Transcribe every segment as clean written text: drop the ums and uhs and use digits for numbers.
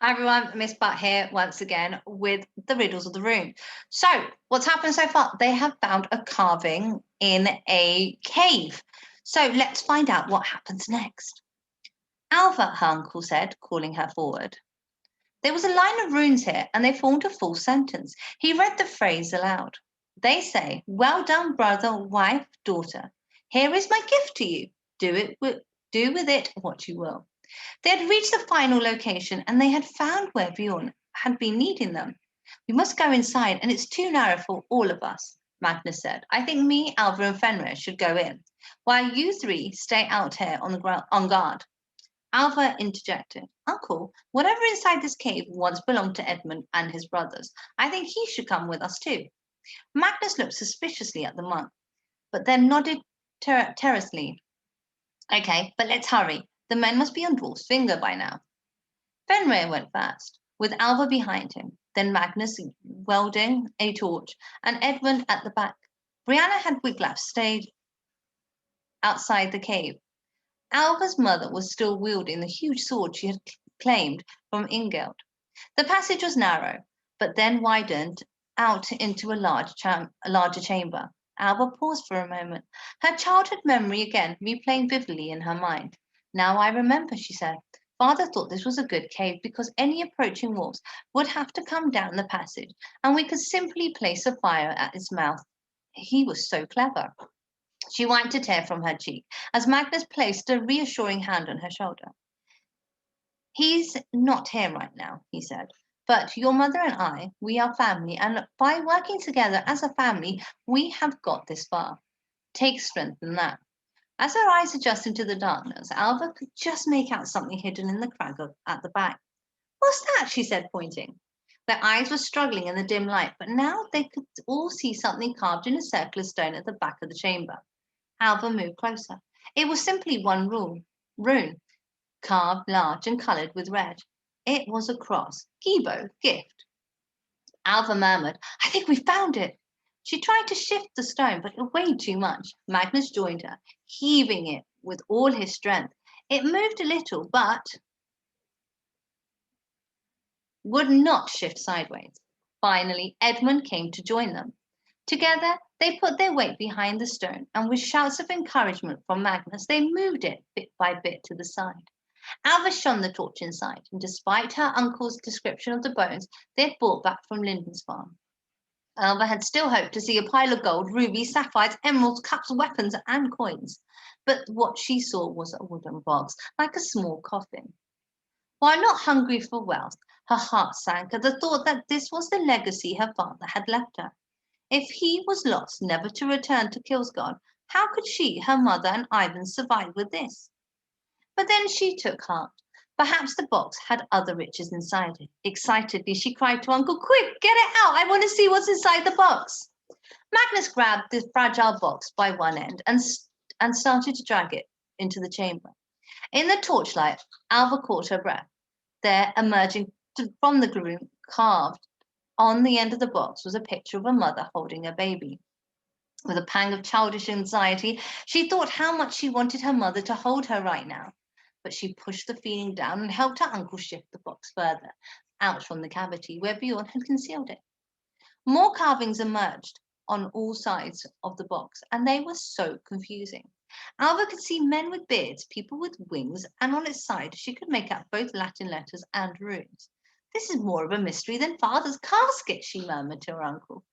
Hi everyone, Miss Butt here once again with the riddles of the room. So, what's happened so far? They have found a carving in a cave. So, let's find out what happens next. Alva, her uncle said, calling her forward. There was a line of runes here, and they formed a full sentence. He read the phrase aloud. They say, "Well done, brother, wife, daughter. Here is my gift to you. Do with it what you will." They had reached the final location and they had found where Bjorn had been needing them. "We must go inside, and it's too narrow for all of us," Magnus said. "I think me, Alva, and Fenrir should go in, while you three stay out here on the ground on guard." Alva interjected, "Uncle, whatever inside this cave once belonged to Edmund and his brothers. I think he should come with us too." Magnus looked suspiciously at the monk, but then nodded terrously. "Okay, but let's hurry. The men must be on Dwarf's finger by now." Fenrir went first, with Alva behind him, then Magnus wielding a torch, and Edmund at the back. Brianna had Wiglaf stayed outside the cave. Alva's mother was still wielding the huge sword she had claimed from Ingeld. The passage was narrow, but then widened out into a larger chamber. Alva paused for a moment, her childhood memory again replaying vividly in her mind. "Now I remember," she said. "Father thought this was a good cave because any approaching wolves would have to come down the passage, and we could simply place a fire at its mouth. He was so clever." She wiped a tear from her cheek as Magnus placed a reassuring hand on her shoulder. "He's not here right now," he said. "But your mother and I, we are family, and by working together as a family, we have got this far. Take strength in that." As her eyes adjusted to the darkness, Alva could just make out something hidden in the crag at the back. "What's that?" she said, pointing. Their eyes were struggling in the dim light, but now they could all see something carved in a circle of stone at the back of the chamber. Alva moved closer. It was simply one rune, carved large and coloured with red. It was a cross. "Gibo, gift." Alva murmured, "I think we found it." She tried to shift the stone, but it weighed too much. Magnus joined her, heaving it with all his strength. It moved a little, but would not shift sideways. Finally, Edmund came to join them. Together, they put their weight behind the stone, and with shouts of encouragement from Magnus, they moved it bit by bit to the side. Alva shone the torch inside, and despite her uncle's description of the bones they had brought back from Lyndon's farm, Alva had still hoped to see a pile of gold, rubies, sapphires, emeralds, cups, weapons, and coins. But what she saw was a wooden box, like a small coffin. While not hungry for wealth, her heart sank at the thought that this was the legacy her father had left her. If he was lost, never to return to Kilsgard, how could she, her mother, and Ivan survive with this? But then she took heart. Perhaps the box had other riches inside it. Excitedly, she cried to Uncle, "Quick, get it out! I want to see what's inside the box." Magnus grabbed the fragile box by one end and started to drag it into the chamber. In the torchlight, Alva caught her breath. There, emerging from the gloom, carved on the end of the box, was a picture of a mother holding a baby. With a pang of childish anxiety, she thought how much she wanted her mother to hold her right now. But she pushed the feeling down and helped her uncle shift the box further, out from the cavity where Bjorn had concealed it. More carvings emerged on all sides of the box, and they were so confusing. Alva could see men with beards, people with wings, and on its side she could make out both Latin letters and runes. "This is more of a mystery than father's casket," she murmured to her uncle.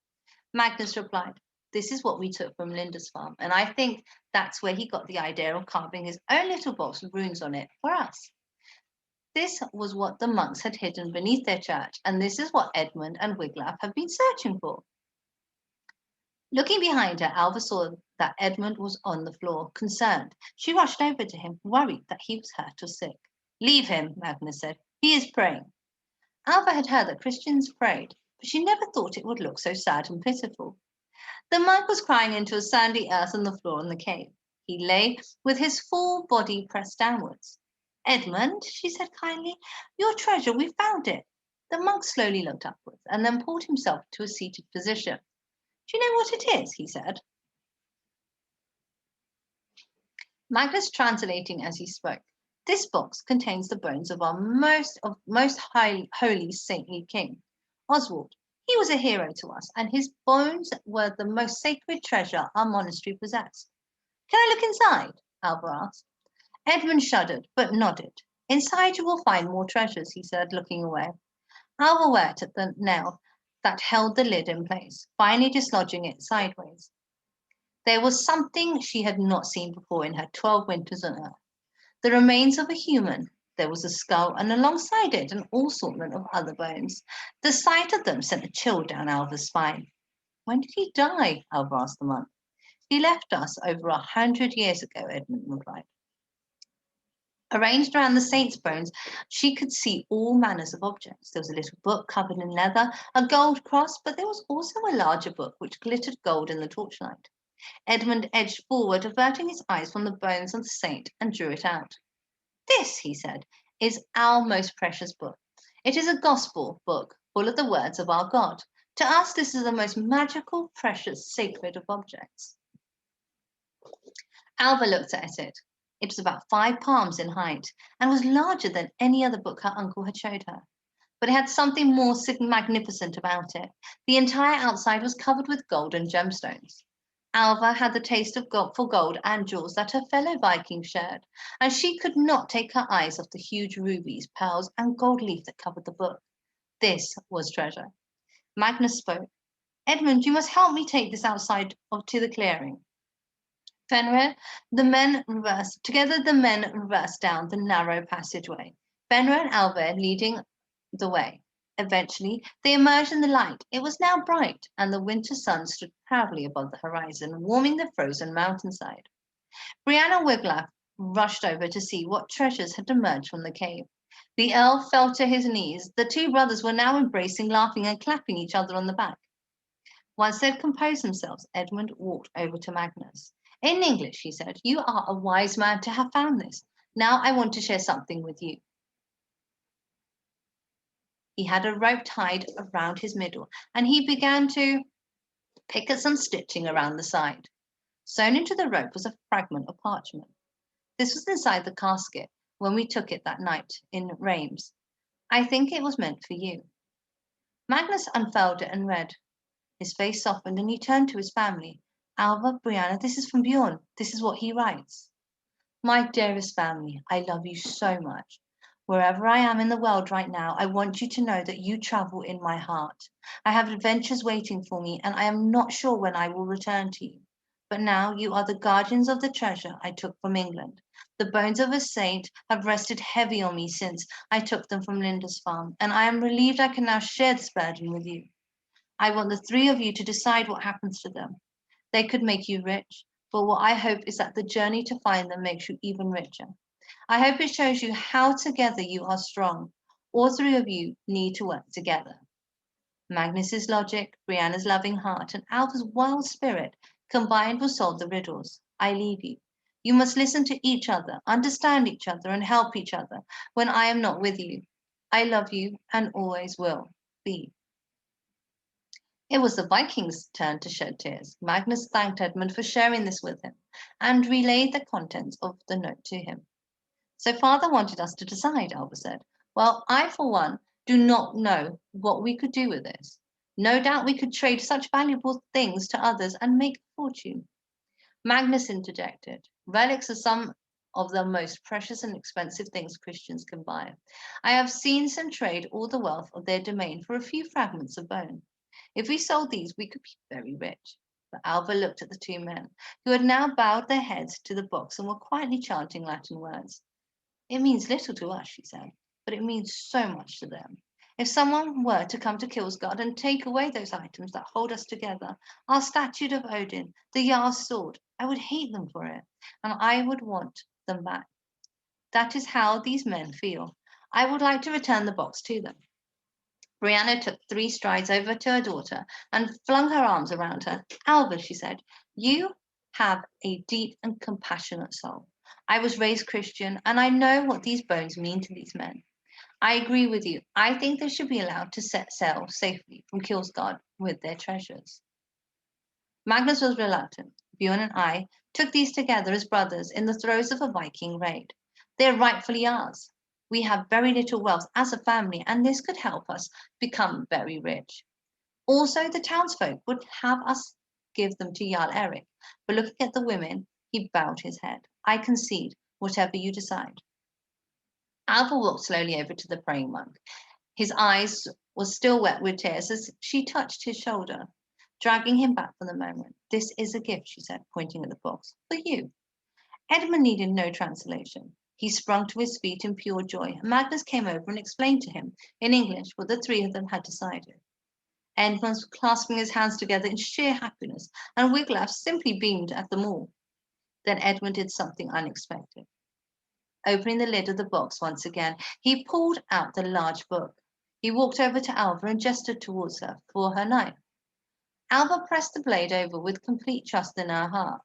Magnus replied, "This is what we took from Linda's farm, and I think that's where he got the idea of carving his own little box with runes on it for us. This was what the monks had hidden beneath their church, and this is what Edmund and Wiglaf have been searching for." Looking behind her, Alva saw that Edmund was on the floor, concerned. She rushed over to him, worried that he was hurt or sick. "Leave him," Magnus said. "He is praying." Alva had heard that Christians prayed, but she never thought it would look so sad and pitiful. The monk was crying into a sandy earth on the floor in the cave. He lay with his full body pressed downwards. "Edmund," she said kindly, "your treasure, we found it." The monk slowly looked upwards and then pulled himself to a seated position. "Do you know what it is?" he said. Magnus translating as he spoke. This box contains the bones of our most holy saintly king, Oswald. He was a hero to us, and his bones were the most sacred treasure our monastery possessed. Can I look inside? Alva asked. Edmund shuddered, but nodded. Inside you will find more treasures, he said, looking away. Alva worked at the nail that held the lid in place, finally dislodging it sideways. There was something she had not seen before in her 12 winters on Earth. The remains of a human. There was a skull, and alongside it an assortment of other bones. The sight of them sent a chill down Alva's spine. When did he die? Alva asked the monk. He left us over 100 years ago, Edmund replied. Arranged around the saint's bones, she could see all manners of objects. There was a little book covered in leather, a gold cross, but there was also a larger book which glittered gold in the torchlight. Edmund edged forward, averting his eyes from the bones of the saint, and drew it out. This, he said, is our most precious book. It is a gospel book full of the words of our God. To us, this is the most magical, precious, sacred of objects. Alva looked at it. It was about 5 palms in height and was larger than any other book her uncle had showed her. But it had something more magnificent about it. The entire outside was covered with gold and gemstones. Alva had the taste of for gold and jewels that her fellow Vikings shared, and she could not take her eyes off the huge rubies, pearls, and gold leaf that covered the book. This was treasure. Magnus spoke. Edmund, you must help me take this outside to the clearing. Together the men reversed down the narrow passageway, Fenrir and Alva leading the way. Eventually, they emerged in the light. It was now bright, and the winter sun stood proudly above the horizon, warming the frozen mountainside. Brianna Wiglaf rushed over to see what treasures had emerged from the cave. The Earl fell to his knees. The 2 brothers were now embracing, laughing, and clapping each other on the back. Once they had composed themselves, Edmund walked over to Magnus. In English, he said, you are a wise man to have found this. Now I want to share something with you. He had a rope tied around his middle, and he began to pick at some stitching around the side. Sewn into the rope was a fragment of parchment. This was inside the casket when we took it that night in Reims. I think it was meant for you. Magnus unfurled it and read. His face softened, and he turned to his family. Alva, Brianna, this is from Bjorn. This is what he writes. My dearest family, I love you so much. Wherever I am in the world right now, I want you to know that you travel in my heart. I have adventures waiting for me, and I am not sure when I will return to you. But now you are the guardians of the treasure I took from England. The bones of a saint have rested heavy on me since I took them from Linda's farm, and I am relieved I can now share this burden with you. I want the 3 of you to decide what happens to them. They could make you rich, but what I hope is that the journey to find them makes you even richer. I hope it shows you how together you are strong. All 3 of you need to work together. Magnus's logic, Brianna's loving heart, and Alva's wild spirit combined will solve the riddles. I leave you. You must listen to each other, understand each other, and help each other when I am not with you. I love you and always will be. It was the Vikings' turn to shed tears. Magnus thanked Edmund for sharing this with him and relayed the contents of the note to him. So Father wanted us to decide, Alva said. Well, I, for one, do not know what we could do with this. No doubt we could trade such valuable things to others and make a fortune. Magnus interjected. Relics are some of the most precious and expensive things Christians can buy. I have seen some trade all the wealth of their domain for a few fragments of bone. If we sold these, we could be very rich. But Alva looked at the 2 men, who had now bowed their heads to the box and were quietly chanting Latin words. It means little to us, she said, but it means so much to them. If someone were to come to Kilsgard and take away those items that hold us together, our statue of Odin, the Jarl's sword, I would hate them for it, and I would want them back. That is how these men feel. I would like to return the box to them. Brianna took 3 strides over to her daughter and flung her arms around her. Alva, she said, you have a deep and compassionate soul. I was raised Christian, and I know what these bones mean to these men. I agree with you. I think they should be allowed to set sail safely from Kilsgard with their treasures. Magnus was reluctant. Bjorn and I took these together as brothers in the throes of a Viking raid. They're rightfully ours. We have very little wealth as a family, and this could help us become very rich. Also, the townsfolk would have us give them to Jarl Eric, but looking at the women, he bowed his head. I concede, whatever you decide. Alva walked slowly over to the praying monk. His eyes were still wet with tears as she touched his shoulder, dragging him back for the moment. This is a gift, she said, pointing at the box, for you. Edmund needed no translation. He sprung to his feet in pure joy. Magnus came over and explained to him in English what the three of them had decided. Edmund was clasping his hands together in sheer happiness, and Wiglaf simply beamed at them all. Then Edmund did something unexpected. Opening the lid of the box once again, he pulled out the large book. He walked over to Alva and gestured towards her for her knife. Alva pressed the blade over with complete trust in her heart.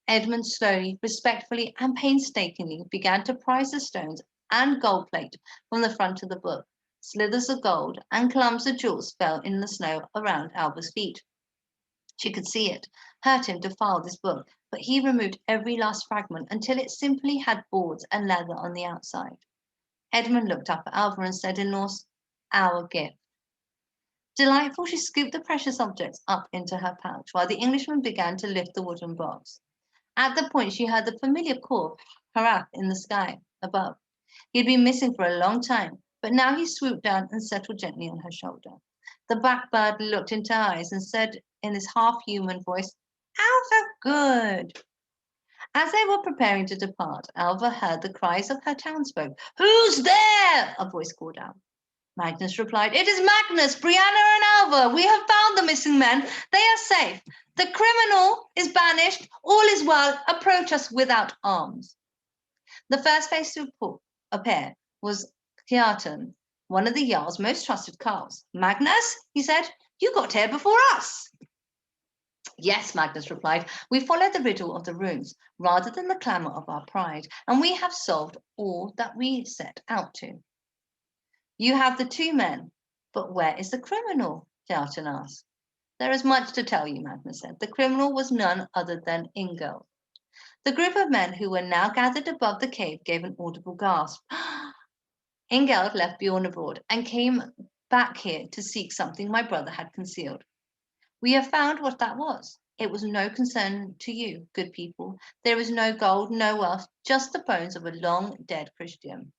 Edmund slowly, respectfully, and painstakingly began to prise the stones and gold plate from the front of the book. Slithers of gold and clumps of jewels fell in the snow around Alva's feet. She could see it hurt him to file this book, but he removed every last fragment until it simply had boards and leather on the outside. Edmund looked up at Alva and said in Norse, "Our gift." Delightful, she scooped the precious objects up into her pouch while the Englishman began to lift the wooden box. At the point, she heard the familiar call of Harath in the sky above. He had been missing for a long time, but now he swooped down and settled gently on her shoulder. The blackbird looked into her eyes and said in his half-human voice, "Alva, good." As they were preparing to depart, Alva heard the cries of her townsfolk. "Who's there?" a voice called out. Magnus replied, "It is Magnus, Brianna, and Alva. We have found the missing men. They are safe. The criminal is banished. All is well. Approach us without arms." The first face to appear was Kjartan, one of the Jarl's most trusted carls. "Magnus," he said, "you got here before us." "Yes," Magnus replied, "we followed the riddle of the runes rather than the clamour of our pride, and we have solved all that we set out to." "You have the two men, but where is the criminal?" Kjartan asked. "There is much to tell you," Magnus said. "The criminal was none other than Ingeld." The group of men who were now gathered above the cave gave an audible gasp. "Ingeld left Bjorn abroad and came back here to seek something my brother had concealed. We have found what that was. It was no concern to you, good people. There is no gold, no wealth, just the bones of a long dead Christian.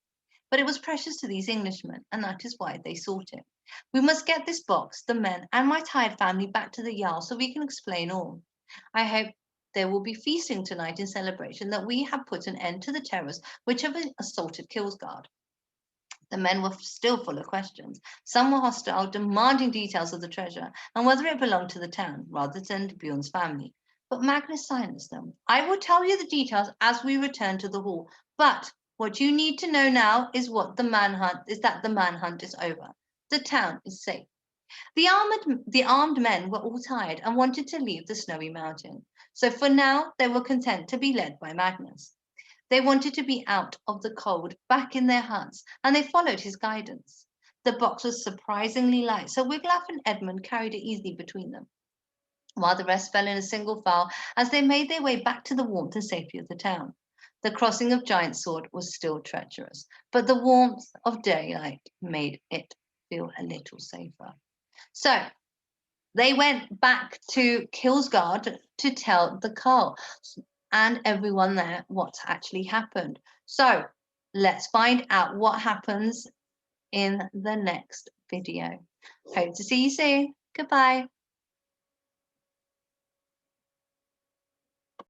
But it was precious to these Englishmen, and that is why they sought it. We must get this box, the men, and my tired family back to the Jarl so we can explain all. I hope there will be feasting tonight in celebration that we have put an end to the terrors which have assaulted Kilsgard." The men were still full of questions. Some were hostile, demanding details of the treasure and whether it belonged to the town rather than to Bjorn's family. But Magnus silenced them. "I will tell you the details as we return to the hall, but what you need to know now is that the manhunt is over. The town is safe." The armed men were all tired and wanted to leave the snowy mountain. So for now, they were content to be led by Magnus. They wanted to be out of the cold, back in their huts, and they followed his guidance. The box was surprisingly light, so Wiglaf and Edmund carried it easily between them, while the rest fell in a single file as they made their way back to the warmth and safety of the town. The crossing of Giant Sword was still treacherous, but the warmth of daylight made it feel a little safer. So they went back to Kilsgard to tell the Carl and everyone there what's actually happened. So let's find out what happens in the next video. Hope to see you soon. Goodbye.